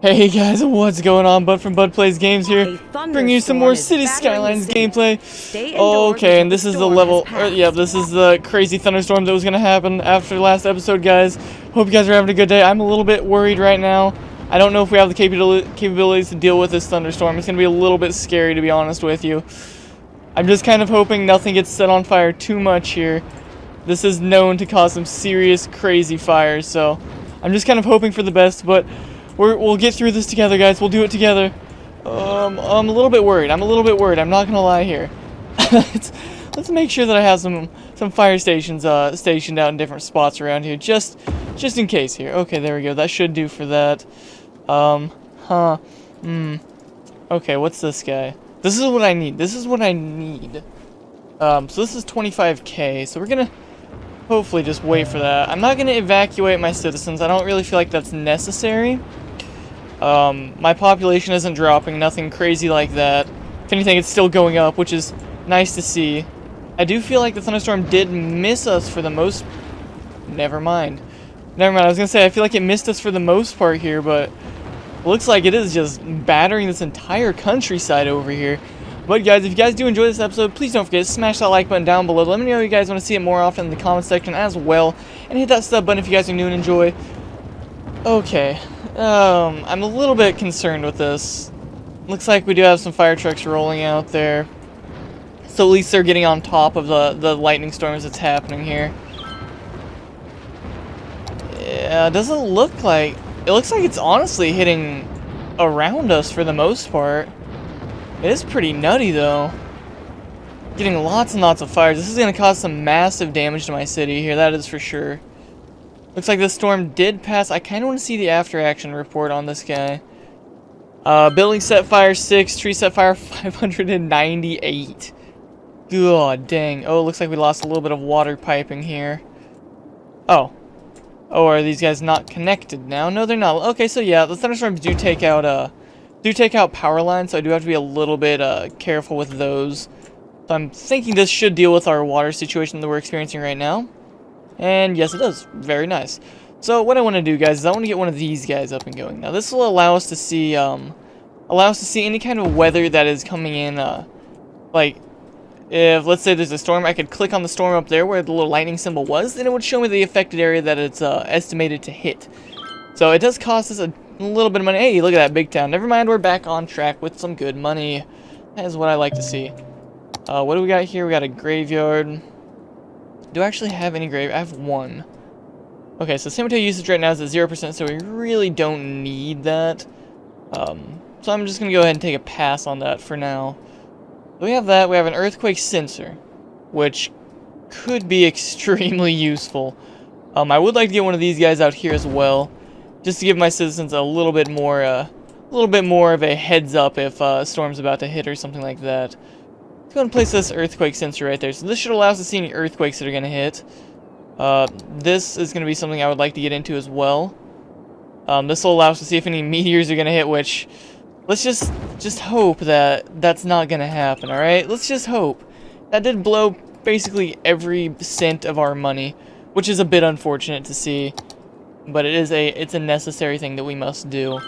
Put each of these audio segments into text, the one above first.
Hey guys, what's going on? Bud from BudPlaysGames here, bringing you some more City Skylines gameplay. Okay, and this is the level, this is the crazy thunderstorm that was going to happen after the last episode, guys. Hope you guys are having a good day. I'm a little bit worried right now. I don't know if we have the capabilities to deal with this thunderstorm. It's going to be a little bit scary, to be honest with you. I'm just kind of hoping nothing gets set on fire too much here. This is known to cause some serious, crazy fires, so I'm just kind of hoping for the best, but we'll get through this together, guys. We'll do it together. I'm a little bit worried. I'm not gonna lie here. let's make sure that I have some fire stations stationed out in different spots around here, just in case here. Okay, there we go. That should do for that. Okay, what's this guy? This is what I need. So this is 25k. So we're gonna hopefully just wait for that. I'm not gonna evacuate my citizens. I don't really feel like that's necessary. My population isn't dropping, nothing crazy like that. If anything, it's still going up, which is nice to see. I do feel like the thunderstorm did miss us for the most... Never mind. I was gonna say, I feel like it missed us for the most part here, but it looks like it is just battering this entire countryside over here. But guys, if you guys do enjoy this episode, please don't forget to smash that like button down below. Let me know if you guys want to see it more often in the comment section as well. And hit that sub button if you guys are new and enjoy. Okay. I'm a little bit concerned with this. Looks like we do have some fire trucks rolling out there. So at least they're getting on top of the lightning storms that's happening here. Yeah, it doesn't look like... It looks like it's honestly hitting around us for the most part. It is pretty nutty, though. Getting lots and lots of fires. This is going to cause some massive damage to my city here, that is for sure. Looks like this storm did pass. I kind of want to see the after-action report on this guy. Building set fire 6, tree set fire 598. God dang. Oh, it looks like we lost a little bit of water piping here. Oh. Oh, are these guys not connected now? No, they're not. Okay, so yeah, the thunderstorms do take out power lines, so I do have to be a little bit careful with those. So I'm thinking this should deal with our water situation that we're experiencing right now. And yes, it does. Very nice. So what I want to do, guys, is I want to get one of these guys up and going. Now this will allow us to see any kind of weather that is coming in. Like, if let's say there's a storm, I could click on the storm up there where the little lightning symbol was, and it would show me the affected area that it's estimated to hit. So it does cost us a little bit of money. Hey, look at that big town. Never mind, we're back on track with some good money. That is what I like to see. What do we got here? We got a graveyard. Do I actually have any grave? I have one. Okay, so cemetery usage right now is at 0%, so we really don't need that. So I'm just going to go ahead and take a pass on that for now. So we have that. We have an earthquake sensor, which could be extremely useful. I would like to get one of these guys out here as well, just to give my citizens a little bit more of a heads up if a storm's about to hit or something like that. Let's go and place this earthquake sensor right there. So this should allow us to see any earthquakes that are going to hit. This is going to be something I would like to get into as well. This will allow us to see if any meteors are going to hit, which... Let's just hope that that's not going to happen, alright? Let's just hope. That did blow basically every cent of our money, which is a bit unfortunate to see. But it's a necessary thing that we must do.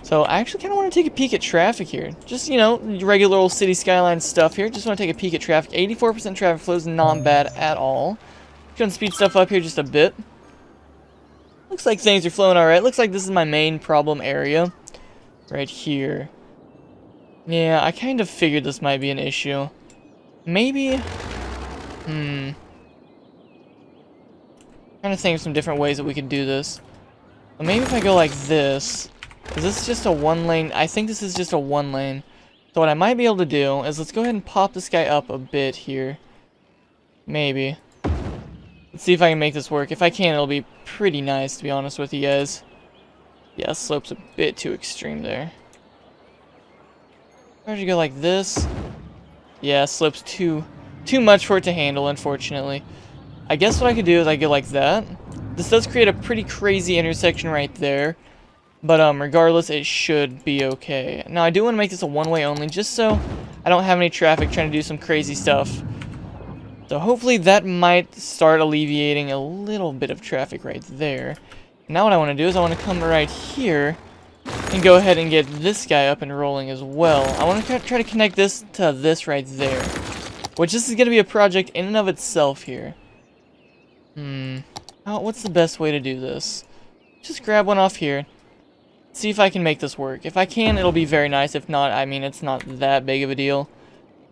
So I actually kind of want to take a peek at traffic here. Just, you know, regular old City Skylines stuff here. Just want to take a peek at traffic. 84% traffic flow is not bad at all. Gonna speed stuff up here just a bit. Looks like things are flowing alright. Looks like this is my main problem area. Right here. Yeah, I kind of figured this might be an issue. Maybe... Trying to think of some different ways that we could do this. But maybe if I go like this... Is this just a one lane? I think this is just a one lane. So what I might be able to do is let's go ahead and pop this guy up a bit here. Maybe. Let's see if I can make this work. If I can, it'll be pretty nice, to be honest with you guys. Yeah, slope's a bit too extreme there. Where'd you go like this? Yeah, slope's too much for it to handle, unfortunately. I guess what I could do is I go like that. This does create a pretty crazy intersection right there. But regardless, it should be okay. Now, I do want to make this a one-way only, just so I don't have any traffic trying to do some crazy stuff. So hopefully that might start alleviating a little bit of traffic right there. Now what I want to do is I want to come right here And go ahead and get this guy up and rolling as well. I want to try to connect this to this right there. Which this is going to be a project in and of itself here. What's the best way to do this? Just grab one off here. See if I can make this work. If I can, it'll be very nice. If not, I mean, it's not that big of a deal.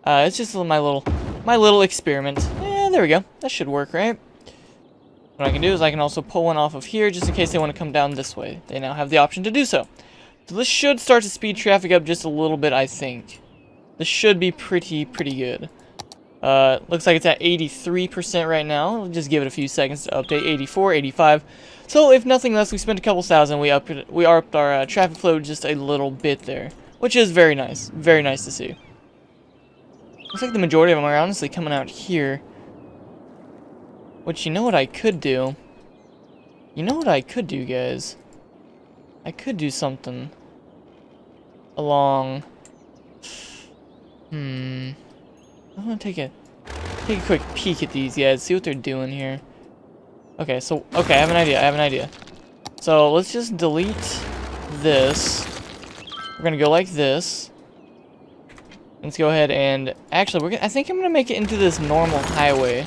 It's just my little experiment. There we go. That should work, right? What I can do is I can also pull one off of here just in case they want to come down this way. They now have the option to do so. So this should start to speed traffic up just a little bit, I think. This should be pretty good. Looks like it's at 83% right now. We'll just give it a few seconds to update. 84, 85. So if nothing less, we spent a couple thousand. We upped our traffic flow just a little bit there, which is very nice. Very nice to see. Looks like the majority of them are honestly coming out here. Which, you know what I could do? You know what I could do, guys? I could do something along. I'm gonna take a quick peek at these guys, see what they're doing here. Okay, I have an idea. So let's just delete this. We're gonna go like this. Let's go ahead and actually, I think I'm gonna make it into this normal highway.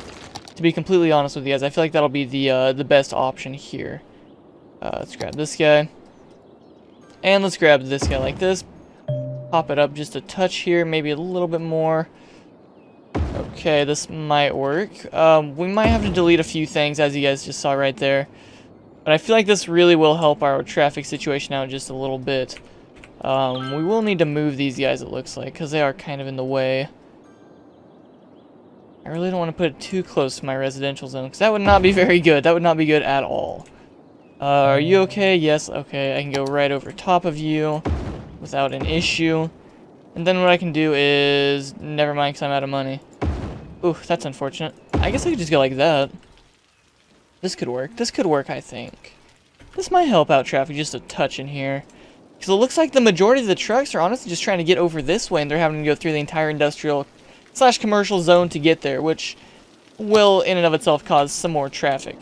To be completely honest with you guys, I feel like that'll be the best option here. Let's grab this guy, and let's grab this guy like this. Pop it up just a touch here, maybe a little bit more. Okay, this might work. We might have to delete a few things, as you guys just saw right there. But I feel like this really will help our traffic situation out just a little bit. We will need to move these guys, it looks like, because they are kind of in the way. I really don't want to put it too close to my residential zone, because that would not be very good. That would not be good at all. Are you okay? Yes, okay. I can go right over top of you without an issue. And then what I can do is... Never mind, because I'm out of money. Ooh, that's unfortunate. I guess I could just go like that. This could work. This could work, I think. This might help out traffic just a touch in here. Because it looks like the majority of the trucks are honestly just trying to get over this way, and they're having to go through the entire industrial / commercial zone to get there, which will in and of itself cause some more traffic.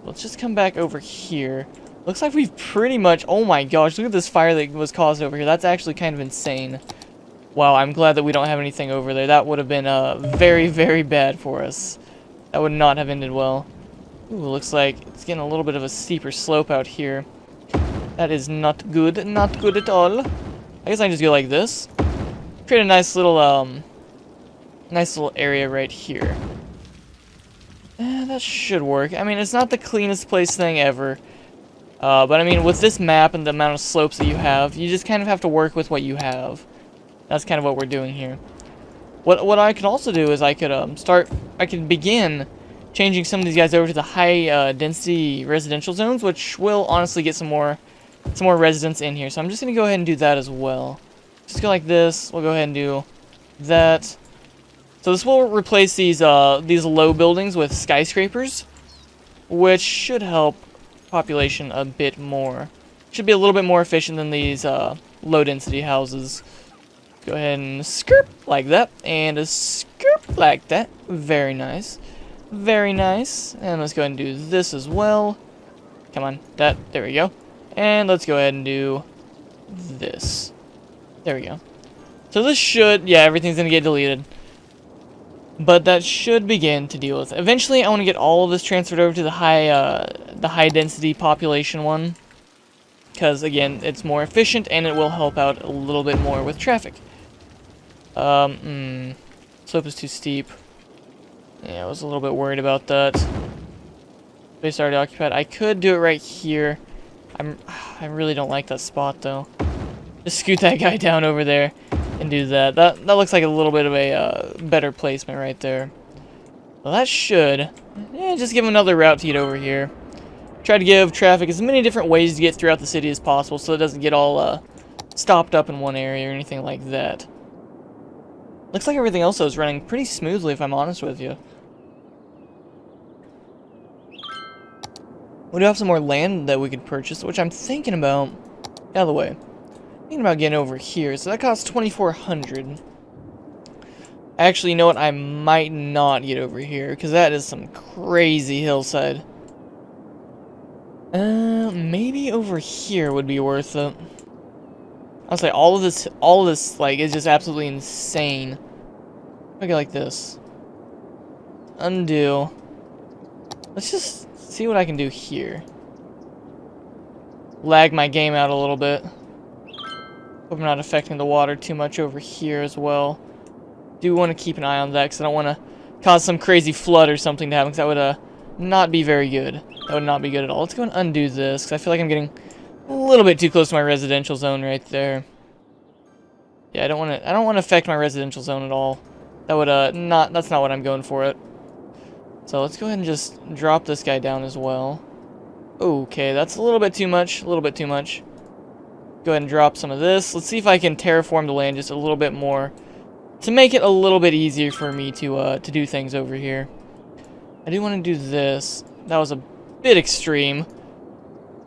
Let's just come back over here. Looks like we've pretty much... Oh my gosh, look at this fire that was caused over here. That's actually kind of insane. Wow, I'm glad that we don't have anything over there. That would have been very bad for us. That would not have ended well. Ooh, looks like it's getting a little bit of a steeper slope out here. That is not good. Not good at all. I guess I can just go like this. Create a nice little area right here. That should work. I mean, it's not the cleanest place thing ever. But I mean, with this map and the amount of slopes that you have, you just kind of have to work with what you have. That's kind of what we're doing here. What I could also do is I could begin changing some of these guys over to the high density residential zones, which will honestly get some more residents in here. So I'm just gonna go ahead and do that as well. Just go like this. We'll go ahead and do that. So this will replace these low buildings with skyscrapers, which should help population a bit more. Should be a little bit more efficient than these low density houses. Go ahead and skirp like that, and a skirp like that. Very nice. Very nice. And let's go ahead and do this as well. Come on, there we go. And let's go ahead and do this. There we go. So this should, yeah, everything's gonna get deleted. But that should begin to deal with it. Eventually, I want to get all of this transferred over to the high density population one. Because, again, it's more efficient, and it will help out a little bit more with traffic. Slope is too steep. Yeah, I was a little bit worried about that. Space already occupied. I could do it right here. I really don't like that spot, though. Just scoot that guy down over there and do that. That looks like a little bit of a better placement right there. Well, that should... Yeah, just give him another route to get over here. Try to give traffic as many different ways to get throughout the city as possible so it doesn't get all stopped up in one area or anything like that. Looks like everything else is running pretty smoothly, if I'm honest with you. We do have some more land that we could purchase, which I'm thinking about... Out of the way. Thinking about getting over here. So that costs 2,400. Actually, you know what? I might not get over here, because that is some crazy hillside. Maybe over here would be worth it. I'll say all of this, like, is just absolutely insane. Look at like this. Undo. Let's just see what I can do here. Lag my game out a little bit. Hope I'm not affecting the water too much over here as well. Do want to keep an eye on that because I don't want to cause some crazy flood or something to happen, because that would not be very good. That would not be good at all. Let's go and undo this because I feel like I'm getting a little bit too close to my residential zone right there. Yeah, I don't want to affect my residential zone at all. That would that's not what I'm going for it. So let's go ahead and just drop this guy down as well. Okay, that's a little bit too much. A little bit too much. Go ahead and drop some of this. Let's see if I can terraform the land just a little bit more to make it a little bit easier for me to do things over here. I do want to do this. That was a bit extreme.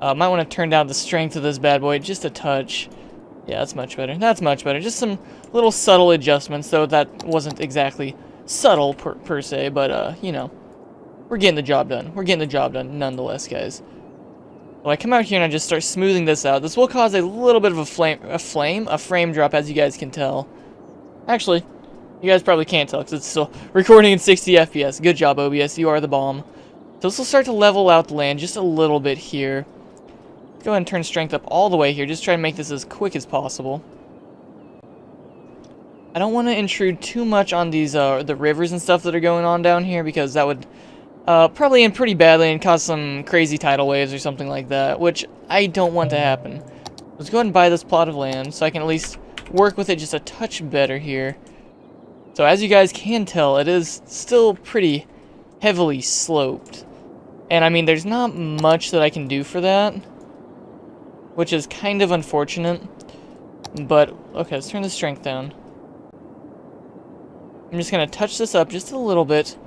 Might want to turn down the strength of this bad boy just a touch. Yeah, that's much better. That's much better. Just some little subtle adjustments, though that wasn't exactly subtle per se, but you know, we're getting the job done. We're getting the job done nonetheless, guys. So I come out here and I just start smoothing this out. This will cause a little bit of a frame drop, as you guys can tell. Actually, you guys probably can't tell because it's still recording in 60 FPS. Good job, OBS. You are the bomb. So this will start to level out the land just a little bit here. Go ahead and turn strength up all the way here. Just try to make this as quick as possible. I don't want to intrude too much on these the rivers and stuff that are going on down here, because that would probably end pretty badly and cause some crazy tidal waves or something like that, which I don't want to happen. Let's go ahead and buy this plot of land so I can at least work with it just a touch better here. So as you guys can tell, it is still pretty heavily sloped. And I mean, there's not much that I can do for that, which is kind of unfortunate. But, okay, let's turn the strength down. I'm just going to touch this up just a little bit.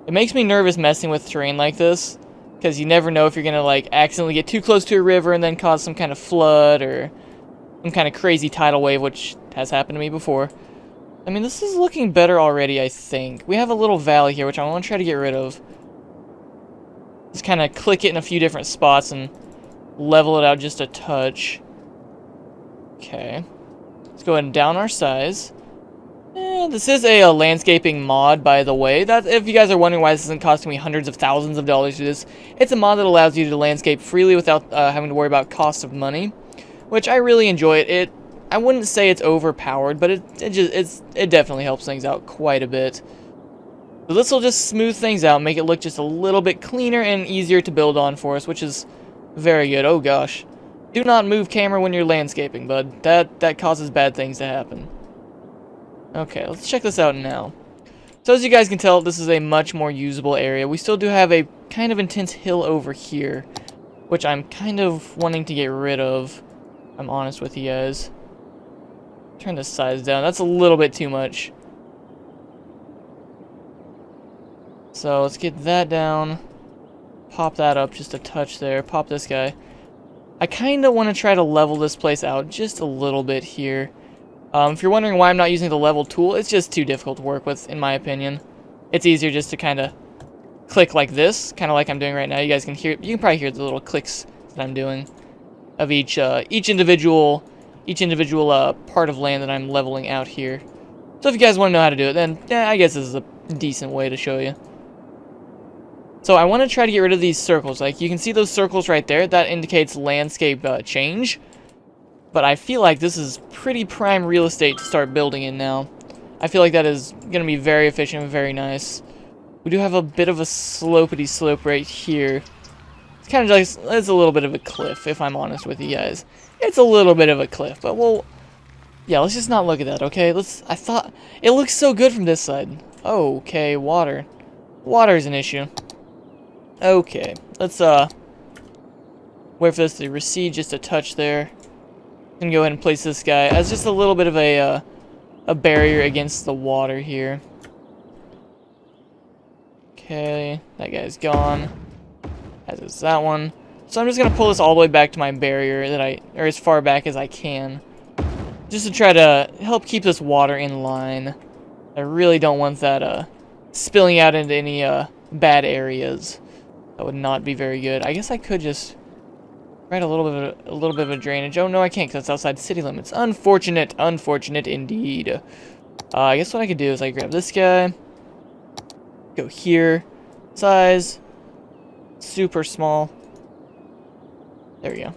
It makes me nervous messing with terrain like this, because you never know if you're going to, like, accidentally get too close to a river and then cause some kind of flood or some kind of crazy tidal wave, which has happened to me before. I mean, this is looking better already, I think. We have a little valley here, which I want to try to get rid of. Just kind of click it in a few different spots and level it out just a touch. Okay. Let's go ahead and down our size. This is a landscaping mod, by the way. That, if you guys are wondering why this isn't costing me hundreds of thousands of dollars to do this, it's a mod that allows you to landscape freely without having to worry about cost of money, which I really enjoy. I wouldn't say it's overpowered, but it definitely helps things out quite a bit. So this will just smooth things out, make it look just a little bit cleaner and easier to build on for us, which is very good. Oh gosh. Do not move camera when you're landscaping, bud. That causes bad things to happen. Okay, let's check this out now. So as you guys can tell, this is a much more usable area. We still do have a kind of intense hill over here, which I'm kind of wanting to get rid of. I'm honest with you guys. Turn the size down. That's a little bit too much. So let's get that down. Pop that up just a touch there. Pop this guy. I kind of want to try to level this place out just a little bit here. If you're wondering why I'm not using the level tool, it's just too difficult to work with, in my opinion. It's easier just to kind of click like this, kind of like I'm doing right now. You guys can hear, you can probably hear the little clicks that I'm doing of each individual part of land that I'm leveling out here. So if you guys want to know how to do it, then I guess this is a decent way to show you. So I want to try to get rid of these circles. Like, you can see those circles right there. That indicates landscape change. But I feel like this is pretty prime real estate to start building in now. I feel like that is going to be very efficient and very nice. We do have a bit of a slopey slope right here. It's kind of like, it's a little bit of a cliff, if I'm honest with you guys. It's a little bit of a cliff, but we'll... Yeah, let's just not look at that, okay? I thought... It looks so good from this side. Okay, water. Water is an issue. Okay, let's, wait for this to recede just a touch there. I'm gonna go ahead and place this guy as just a little bit of a barrier against the water here. Okay, that guy's gone. As is that one. So I'm just gonna pull this all the way back to my barrier or as far back as I can, just to try to help keep this water in line. I really don't want that spilling out into any bad areas. That would not be very good. I guess I could just Right, a little bit of a drainage. Oh no, I can't because it's outside city limits. Unfortunate, unfortunate indeed. I guess what I could do is I grab this guy, go here, size, super small. There we go.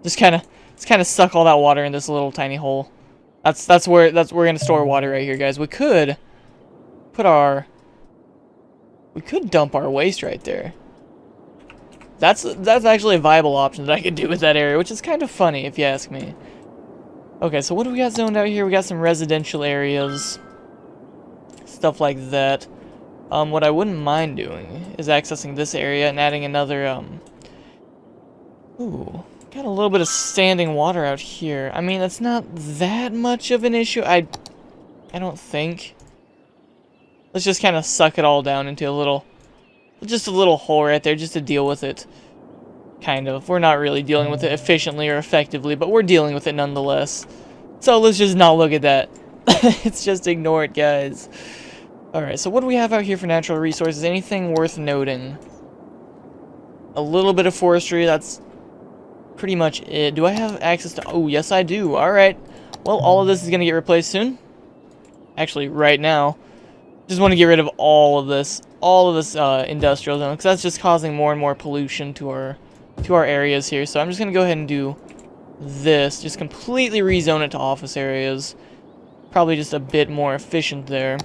Just kind of suck all that water in this little tiny hole. That's where we're gonna store water right here, guys. We could dump our waste right there. That's actually a viable option that I could do with that area, which is kind of funny if you ask me. Okay, so what do we got zoned out here? We got some residential areas, stuff like that. What I wouldn't mind doing is accessing this area and adding another ooh, got a little bit of standing water out here. I mean, that's not that much of an issue. I don't think. Let's just kind of suck it all down into just a little hole right there, just to deal with it. Kind of. We're not really dealing with it efficiently or effectively, but we're dealing with it nonetheless. So let's just not look at that. Let's just ignore it, guys. Alright, so what do we have out here for natural resources? Anything worth noting? A little bit of forestry, that's pretty much it. Do I have access to... Oh, yes I do. Alright. Well, all of this is going to get replaced soon. Actually, right now. Just want to get rid of all of this industrial zone, because that's just causing more and more pollution to our areas here. So I'm just going to go ahead and do this. Just completely rezone it to office areas. Probably just a bit more efficient there.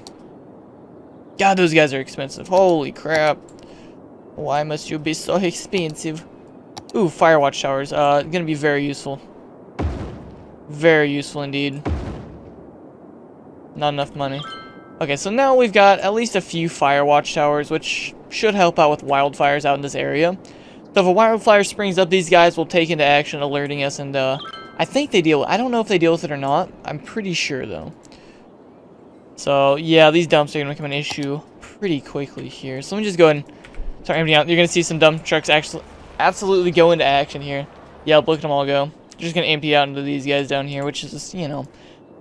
God, those guys are expensive. Holy crap. Why must you be so expensive? Ooh, Firewatch towers. Gonna be very useful. Very useful indeed. Not enough money. Okay, so now we've got at least a few Firewatch towers, which should help out with wildfires out in this area. So if a wildfire springs up, these guys will take into action, alerting us, and I think they deal with... I don't know if they deal with it or not. I'm pretty sure, though. So, yeah, these dumps are going to become an issue pretty quickly here. So let me just go ahead and start emptying out. You're going to see some dump trucks actually absolutely go into action here. Yep, look at them all go. Just going to empty out into these guys down here, which is just, you know,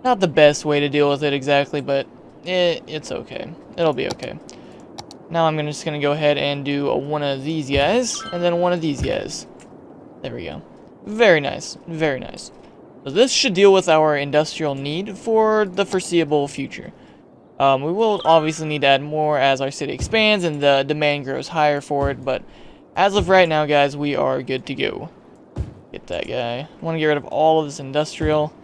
not the best way to deal with it exactly, but it's okay. It'll be okay. Now I'm just going to go ahead and do one of these guys, and then one of these guys. There we go. Very nice. Very nice. So this should deal with our industrial need for the foreseeable future. We will obviously need to add more as our city expands and the demand grows higher for it, but as of right now, guys, we are good to go. Get that guy. I want to get rid of all of this industrial.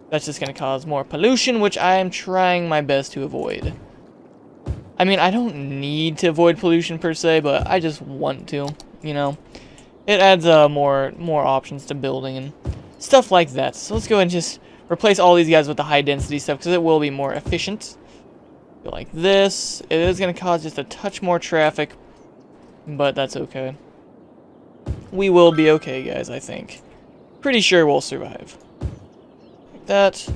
That's just going to cause more pollution, which I am trying my best to avoid. I mean, I don't need to avoid pollution per se, but I just want to, you know. It adds more options to building and stuff like that. So let's go ahead and just replace all these guys with the high density stuff, because it will be more efficient. Go like this. It is going to cause just a touch more traffic, but that's okay. We will be okay, guys, I think. Pretty sure we'll survive. Like that.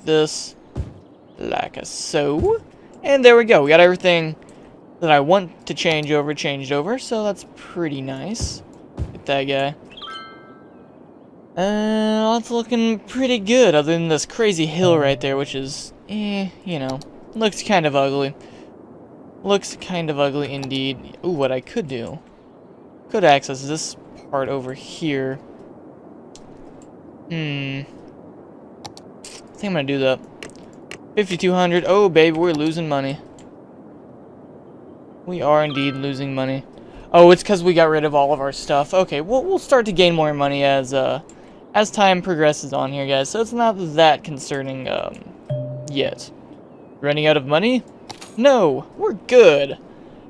This. Like so. And there we go. We got everything that I want to change over changed over, so that's pretty nice. Get that guy. That's looking pretty good, other than this crazy hill right there, which is, you know, looks kind of ugly. Looks kind of ugly indeed. Ooh, what I could do. Could access this part over here. I think I'm gonna do that. 5,200. Oh, baby, we're losing money. We are indeed losing money. Oh, it's because we got rid of all of our stuff. Okay, we'll start to gain more money as time progresses on here, guys. So it's not that concerning yet. Running out of money? No, we're good.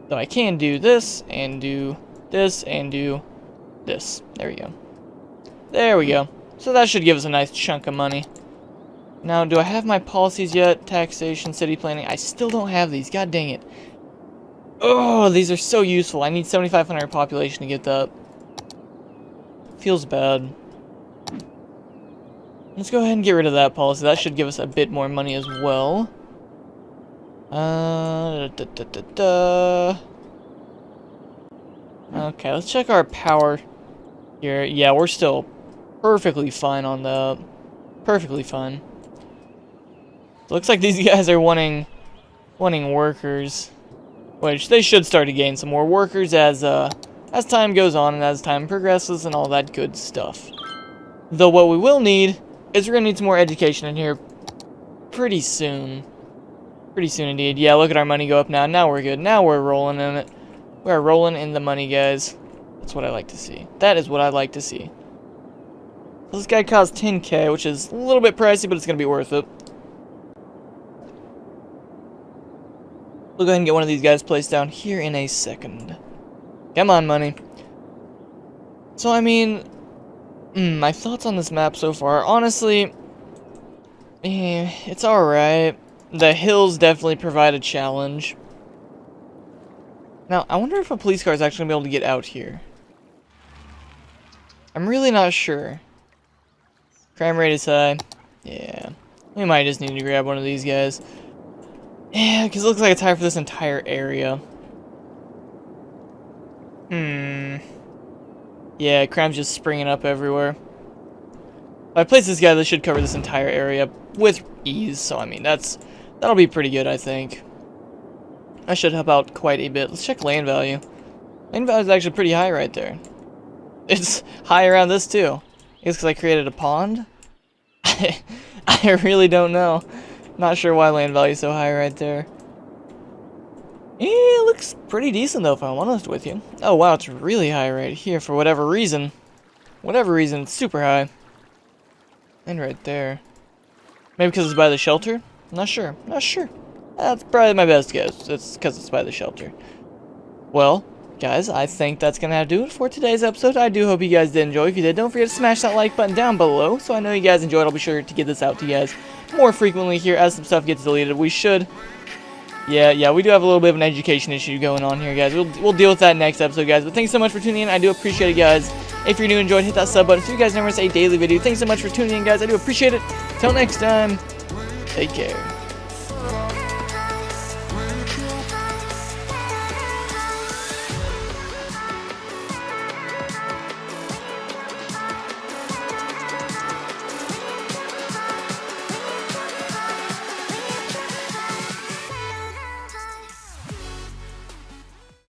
Though I can do this and do this and do this. There we go. There we go. So that should give us a nice chunk of money. Now, do I have my policies yet? Taxation, city planning. I still don't have these. God dang it. Oh, these are so useful. I need 7,500 population to get that. Feels bad. Let's go ahead and get rid of that policy. That should give us a bit more money as well. Okay, let's check our power here. Yeah, we're still perfectly fine on that. Perfectly fine. Looks like these guys are wanting workers, which they should start to gain some more workers as as time goes on and as time progresses and all that good stuff. Though what we will need is we're going to need some more education in here pretty soon. Pretty soon indeed. Yeah, look at our money go up now. Now we're good. Now we're rolling in it. We are rolling in the money, guys. That's what I like to see. That is what I like to see. So this guy costs 10k, which is a little bit pricey, but it's going to be worth it. We'll go ahead and get one of these guys placed down here in a second. Come on, money. So, I mean, my thoughts on this map so far, honestly, it's alright. The hills definitely provide a challenge. Now, I wonder if a police car is actually going to be able to get out here. I'm really not sure. Crime rate is high. Yeah. We might just need to grab one of these guys. Yeah, because it looks like it's high for this entire area. Yeah, crime's just springing up everywhere. If I place this guy, this should cover this entire area with ease. So, I mean, that'll be pretty good, I think. That should help out quite a bit. Let's check land value. Land value is actually pretty high right there. It's high around this, too. I guess because I created a pond? I really don't know. Not sure why land value is so high right there. Yeah, it looks pretty decent though, if I'm honest with you. Oh wow, it's really high right here for whatever reason. Whatever reason, it's super high. And right there. Maybe because it's by the shelter? Not sure. Not sure. That's probably my best guess. It's because it's by the shelter. Well, guys, I think that's going to have to do it for today's episode. I do hope you guys did enjoy. If you did, don't forget to smash that like button down below. So I know you guys enjoyed. I'll be sure to get this out to you guys more frequently here as some stuff gets deleted. We should. Yeah, we do have a little bit of an education issue going on here, guys. We'll deal with that next episode, guys. But thanks so much for tuning in. I do appreciate it, guys. If you're new and enjoyed, hit that sub button so you guys never miss a daily video. Thanks so much for tuning in, guys. I do appreciate it. Till next time, take care.